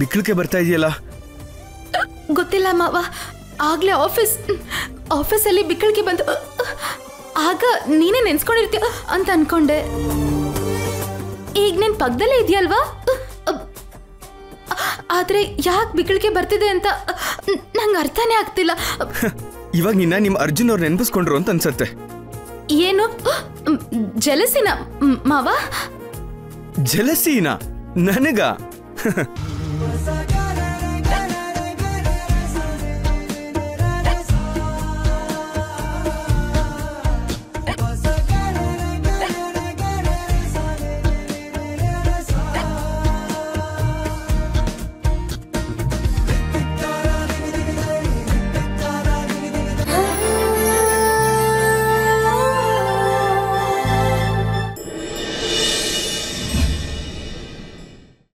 ಬಿಕ್ಕಳಿಕೆ ಬರ್ತಾ ಇದೆಯಲ್ಲ? ಗೊತ್ತಿಲ್ಲ ಮಾವ, ಆಗ್ಲೇ ಆಫೀಸಲ್ಲಿ ಬಿಕ್ಕಳಿಗೆ ಬಂದು ಆಗ ನೀನೇ ನೆನ್ಸ್ಕೊಂಡಿರ್ತೀಯ ಅಂತ ಅನ್ಕೊಂಡೆ. ಈಗ ನಿನ್ ಪಕ್ಕದಲ್ಲೇ ಇದೆಯಲ್ವಾ? ಆದ್ರೆ ಯಾಕೆ ಬಿಕ್ಕಳಿಗೆ ಬರ್ತಿದೆ ಅಂತ ನಂಗೆ ಅರ್ಥನೇ ಆಗ್ತಿಲ್ಲ. ಇವಾಗ ನಿನ್ನ ನಿಮ್ಮ ಅರ್ಜುನ್ ಅವ್ರು ನೆನಪಿಸ್ಕೊಂಡ್ರು ಅಂತ ಅನ್ಸತ್ತೆ. ಏನು ಜಲಸಿನ ಮಾವ? ಜಲಸಿನ ನನಗ?